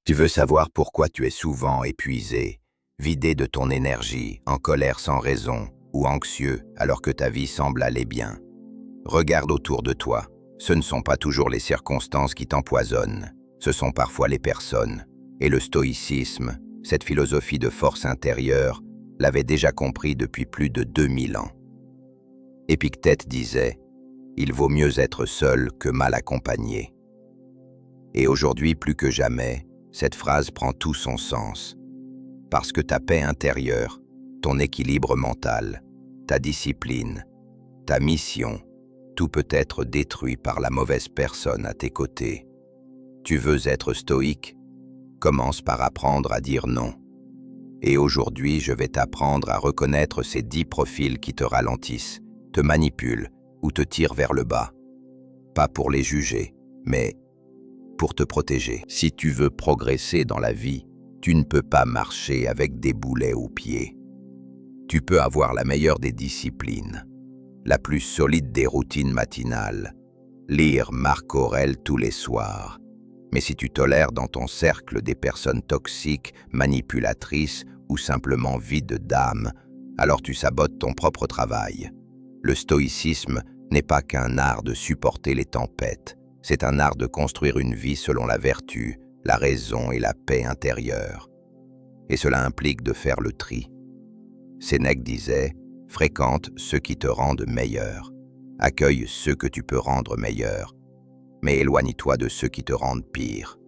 Tu veux savoir pourquoi tu es souvent épuisé, vidé de ton énergie, en colère sans raison ou anxieux alors que ta vie semble aller bien. Regarde autour de toi. Ce ne sont pas toujours les circonstances qui t'empoisonnent, ce sont parfois les personnes. Et le stoïcisme, cette philosophie de force intérieure, l'avait déjà compris depuis plus de 2000 ans. Épictète disait « Il vaut mieux être seul que mal accompagné ». Et aujourd'hui, plus que jamais, cette phrase prend tout son sens. Parce que ta paix intérieure, ton équilibre mental, ta discipline, ta mission, tout peut être détruit par la mauvaise personne à tes côtés. Tu veux être stoïque? Commence par apprendre à dire non. Et aujourd'hui, je vais t'apprendre à reconnaître ces 10 profils qui te ralentissent, te manipulent ou te tirent vers le bas. Pas pour les juger, mais pour te protéger. Si tu veux progresser dans la vie, tu ne peux pas marcher avec des boulets aux pieds. Tu peux avoir la meilleure des disciplines, la plus solide des routines matinales, lire Marc Aurèle tous les soirs. Mais si tu tolères dans ton cercle des personnes toxiques, manipulatrices ou simplement vides d'âme, alors tu sabotes ton propre travail. Le stoïcisme n'est pas qu'un art de supporter les tempêtes, c'est un art de construire une vie selon la vertu, la raison et la paix intérieure. Et cela implique de faire le tri. Sénèque disait « Fréquente ceux qui te rendent meilleur, accueille ceux que tu peux rendre meilleurs, mais éloigne-toi de ceux qui te rendent pire. »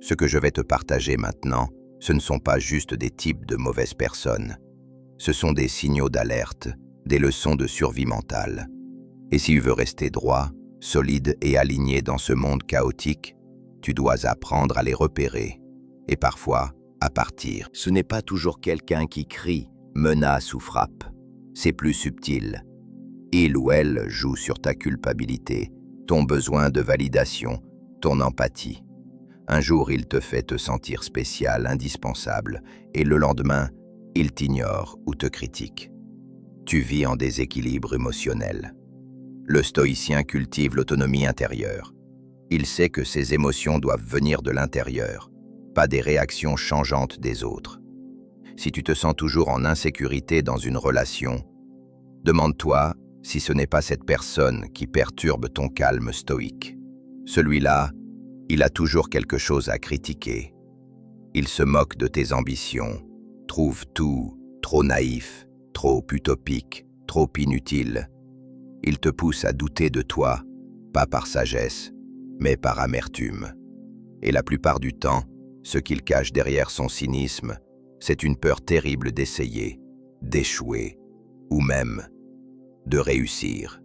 Ce que je vais te partager maintenant, ce ne sont pas juste des types de mauvaises personnes. Ce sont des signaux d'alerte, des leçons de survie mentale. Et si tu veux rester droit, solide et aligné dans ce monde chaotique, tu dois apprendre à les repérer et parfois à partir. Ce n'est pas toujours quelqu'un qui crie, menace ou frappe. C'est plus subtil. Il ou elle joue sur ta culpabilité, ton besoin de validation, ton empathie. Un jour, il te fait te sentir spécial, indispensable, et le lendemain, il t'ignore ou te critique. Tu vis en déséquilibre émotionnel. Le stoïcien cultive l'autonomie intérieure. Il sait que ses émotions doivent venir de l'intérieur, pas des réactions changeantes des autres. Si tu te sens toujours en insécurité dans une relation, demande-toi si ce n'est pas cette personne qui perturbe ton calme stoïque. Celui-là, il a toujours quelque chose à critiquer. Il se moque de tes ambitions, trouve tout trop naïf, trop utopique, trop inutile. Il te pousse à douter de toi, pas par sagesse, mais par amertume. Et la plupart du temps, ce qu'il cache derrière son cynisme, c'est une peur terrible d'essayer, d'échouer, ou même de réussir.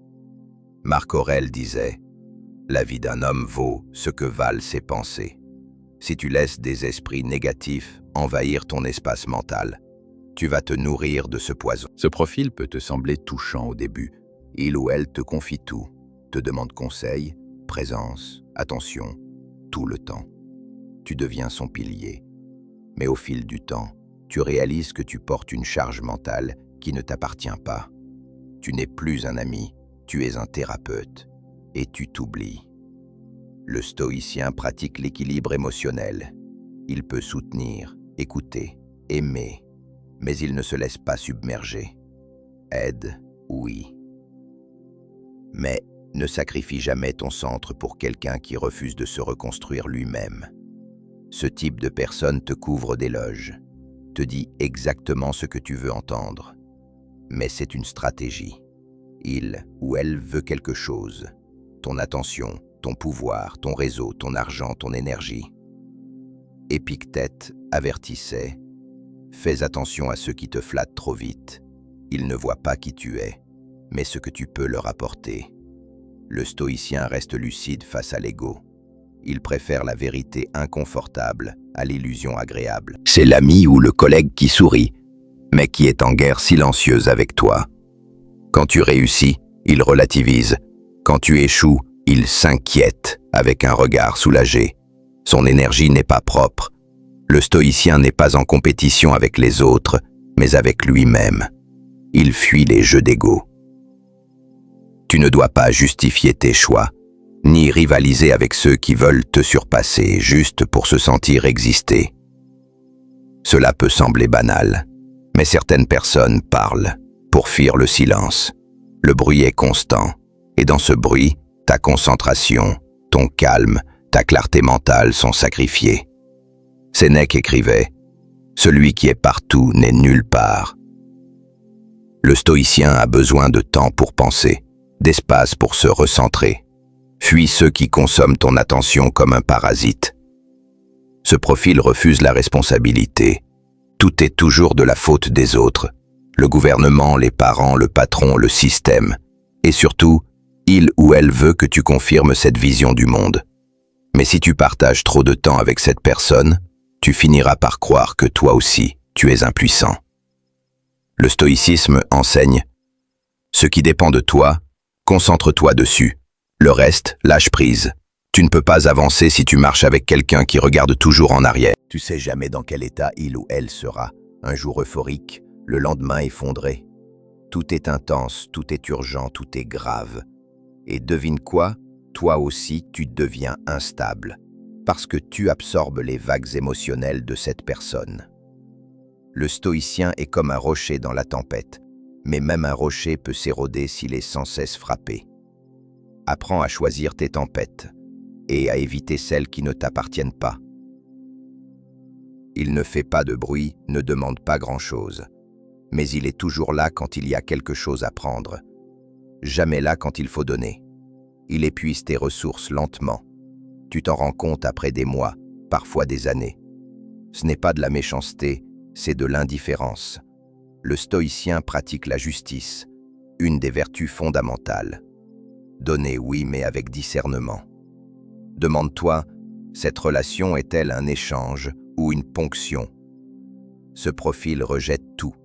Marc Aurèle disait « La vie d'un homme vaut ce que valent ses pensées ». Si tu laisses des esprits négatifs envahir ton espace mental, tu vas te nourrir de ce poison. Ce profil peut te sembler touchant au début. Il ou elle te confie tout, te demande conseil, présence, attention, tout le temps. Tu deviens son pilier. Mais au fil du temps, tu réalises que tu portes une charge mentale qui ne t'appartient pas. Tu n'es plus un ami, tu es un thérapeute, et tu t'oublies. Le stoïcien pratique l'équilibre émotionnel. Il peut soutenir, écouter, aimer, mais il ne se laisse pas submerger. Aide, oui. Mais ne sacrifie jamais ton centre pour quelqu'un qui refuse de se reconstruire lui-même. Ce type de personne te couvre d'éloges, te dit exactement ce que tu veux entendre. Mais c'est une stratégie. Il ou elle veut quelque chose. Ton attention, ton pouvoir, ton réseau, ton argent, ton énergie. Épictète avertissait « Fais attention à ceux qui te flattent trop vite. Ils ne voient pas qui tu es, mais ce que tu peux leur apporter. » Le stoïcien reste lucide face à l'ego. Il préfère la vérité inconfortable à l'illusion agréable. C'est l'ami ou le collègue qui sourit, mais qui est en guerre silencieuse avec toi. Quand tu réussis, il relativise. Quand tu échoues, il s'inquiète avec un regard soulagé. Son énergie n'est pas propre. Le stoïcien n'est pas en compétition avec les autres, mais avec lui-même. Il fuit les jeux d'ego. Tu ne dois pas justifier tes choix, ni rivaliser avec ceux qui veulent te surpasser juste pour se sentir exister. Cela peut sembler banal, mais certaines personnes parlent pour fuir le silence. Le bruit est constant, et dans ce bruit, ta concentration, ton calme, ta clarté mentale sont sacrifiés. Sénèque écrivait « Celui qui est partout n'est nulle part ». Le stoïcien a besoin de temps pour penser, d'espace pour se recentrer. Fuis ceux qui consomment ton attention comme un parasite. Ce profil refuse la responsabilité. Tout est toujours de la faute des autres. Le gouvernement, les parents, le patron, le système. Et surtout, il ou elle veut que tu confirmes cette vision du monde. Mais si tu partages trop de temps avec cette personne, tu finiras par croire que toi aussi, tu es impuissant. Le stoïcisme enseigne « Ce qui dépend de toi, concentre-toi dessus. Le reste, lâche prise. Tu ne peux pas avancer si tu marches avec quelqu'un qui regarde toujours en arrière. Tu sais jamais dans quel état il ou elle sera. Un jour euphorique, le lendemain effondré. Tout est intense, tout est urgent, tout est grave. Et devine quoi? Toi aussi, tu deviens instable. Parce que tu absorbes les vagues émotionnelles de cette personne. Le stoïcien est comme un rocher dans la tempête. Mais même un rocher peut s'éroder s'il est sans cesse frappé. Apprends à choisir tes tempêtes et à éviter celles qui ne t'appartiennent pas. Il ne fait pas de bruit, ne demande pas grand-chose. Mais il est toujours là quand il y a quelque chose à prendre. Jamais là quand il faut donner. Il épuise tes ressources lentement. Tu t'en rends compte après des mois, parfois des années. Ce n'est pas de la méchanceté, c'est de l'indifférence. Le stoïcien pratique la justice, une des vertus fondamentales. Donner, oui, mais avec discernement. Demande-toi, cette relation est-elle un échange ou une ponction? Ce profil rejette tout.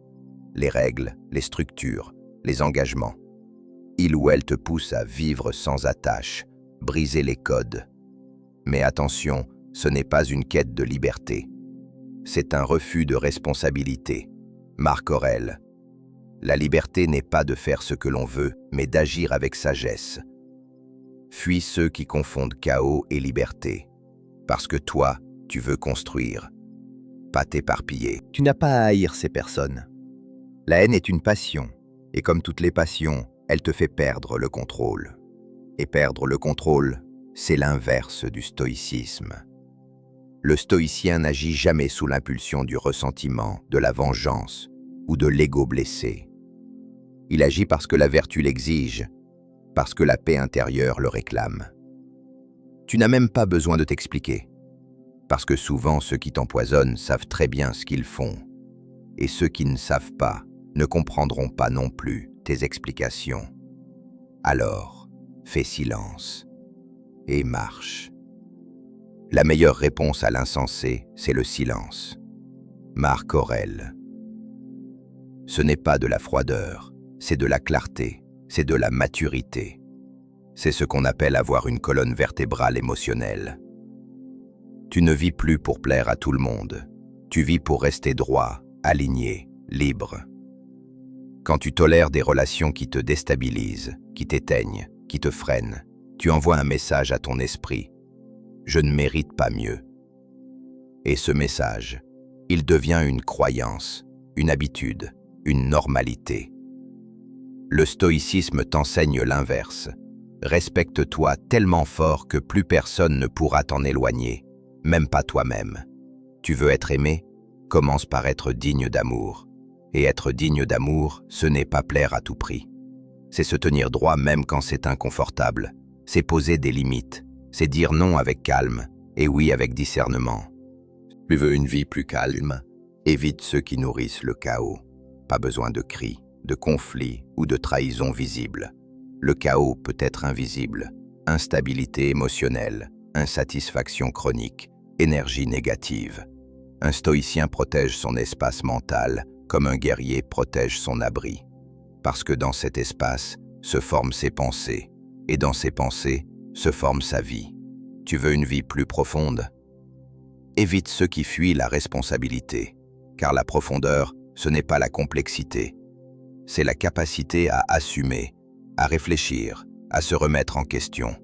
Les règles, les structures, les engagements. Il ou elle te pousse à vivre sans attache, briser les codes. Mais attention, ce n'est pas une quête de liberté. C'est un refus de responsabilité. Marc Aurèle. La liberté n'est pas de faire ce que l'on veut, mais d'agir avec sagesse. Fuis ceux qui confondent chaos et liberté. Parce que toi, tu veux construire, pas t'éparpiller. Tu n'as pas à haïr ces personnes. La haine est une passion, et comme toutes les passions, elle te fait perdre le contrôle. Et perdre le contrôle, c'est l'inverse du stoïcisme. Le stoïcien n'agit jamais sous l'impulsion du ressentiment, de la vengeance ou de l'ego blessé. Il agit parce que la vertu l'exige, parce que la paix intérieure le réclame. Tu n'as même pas besoin de t'expliquer, parce que souvent ceux qui t'empoisonnent savent très bien ce qu'ils font, et ceux qui ne savent pas ne comprendront pas non plus tes explications. Alors, fais silence et marche. La meilleure réponse à l'insensé, c'est le silence. Marc Aurèle. Ce n'est pas de la froideur, c'est de la clarté, c'est de la maturité. C'est ce qu'on appelle avoir une colonne vertébrale émotionnelle. Tu ne vis plus pour plaire à tout le monde. Tu vis pour rester droit, aligné, libre. Quand tu tolères des relations qui te déstabilisent, qui t'éteignent, qui te freinent, tu envoies un message à ton esprit. Je ne mérite pas mieux. Et ce message, il devient une croyance, une habitude, une normalité. Le stoïcisme t'enseigne l'inverse. Respecte-toi tellement fort que plus personne ne pourra t'en éloigner, même pas toi-même. Tu veux être aimé? Commence par être digne d'amour. Et être digne d'amour, ce n'est pas plaire à tout prix. C'est se tenir droit même quand c'est inconfortable. C'est poser des limites. C'est dire non avec calme et oui avec discernement. Tu veux une vie plus calme? Évite ceux qui nourrissent le chaos. Pas besoin de cris, de conflits ou de trahisons visibles. Le chaos peut être invisible. Instabilité émotionnelle, insatisfaction chronique, énergie négative. Un stoïcien protège son espace mental comme un guerrier protège son abri. Parce que dans cet espace se forment ses pensées, et dans ses pensées se forme sa vie. Tu veux une vie plus profonde? Évite ceux qui fuient la responsabilité, car la profondeur, ce n'est pas la complexité. C'est la capacité à assumer, à réfléchir, à se remettre en question.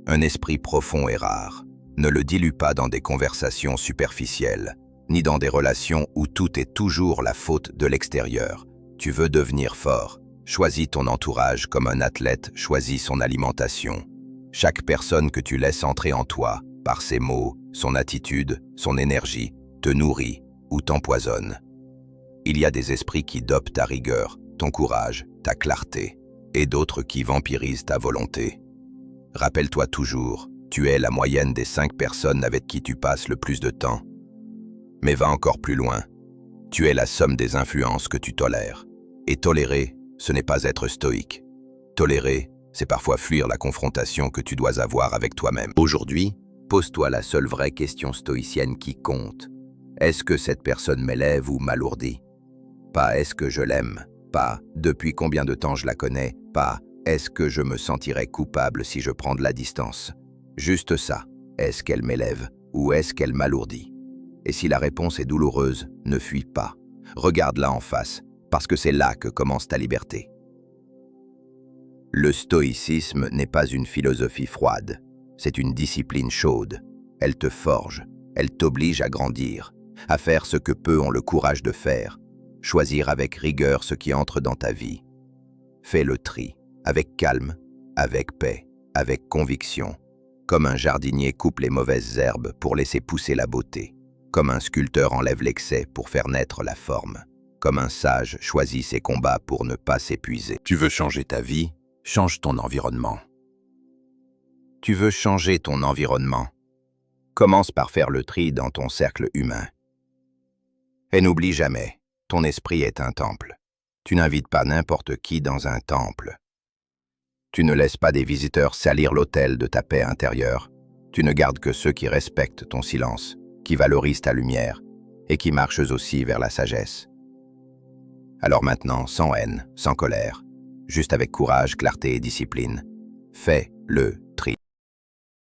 Un esprit profond est rare. Ne le dilue pas dans des conversations superficielles, ni dans des relations où tout est toujours la faute de l'extérieur. Tu veux devenir fort. Choisis ton entourage comme un athlète choisit son alimentation. Chaque personne que tu laisses entrer en toi, par ses mots, son attitude, son énergie, te nourrit ou t'empoisonne. Il y a des esprits qui dopent ta rigueur, ton courage, ta clarté, et d'autres qui vampirisent ta volonté. Rappelle-toi toujours, tu es la moyenne des 5 personnes avec qui tu passes le plus de temps. Mais va encore plus loin. Tu es la somme des influences que tu tolères. Et tolérer, ce n'est pas être stoïque. Tolérer, c'est parfois fuir la confrontation que tu dois avoir avec toi-même. Aujourd'hui, pose-toi la seule vraie question stoïcienne qui compte. Est-ce que cette personne m'élève ou m'alourdit? Pas est-ce que je l'aime? Pas depuis combien de temps je la connais? Pas est-ce que je me sentirais coupable si je prends de la distance? Juste ça. Est-ce qu'elle m'élève ou est-ce qu'elle m'alourdit? Et si la réponse est douloureuse, ne fuis pas. Regarde-la en face, parce que c'est là que commence ta liberté. Le stoïcisme n'est pas une philosophie froide, c'est une discipline chaude. Elle te forge, elle t'oblige à grandir, à faire ce que peu ont le courage de faire, choisir avec rigueur ce qui entre dans ta vie. Fais le tri, avec calme, avec paix, avec conviction, comme un jardinier coupe les mauvaises herbes pour laisser pousser la beauté, comme un sculpteur enlève l'excès pour faire naître la forme, comme un sage choisit ses combats pour ne pas s'épuiser. Tu veux changer ta vie? Change ton environnement. Tu veux changer ton environnement? Commence par faire le tri dans ton cercle humain. Et n'oublie jamais, ton esprit est un temple. Tu n'invites pas n'importe qui dans un temple. Tu ne laisses pas des visiteurs salir l'autel de ta paix intérieure. Tu ne gardes que ceux qui respectent ton silence, qui valorisent ta lumière et qui marchent aussi vers la sagesse. Alors maintenant, sans haine, sans colère, juste avec courage, clarté et discipline, fais le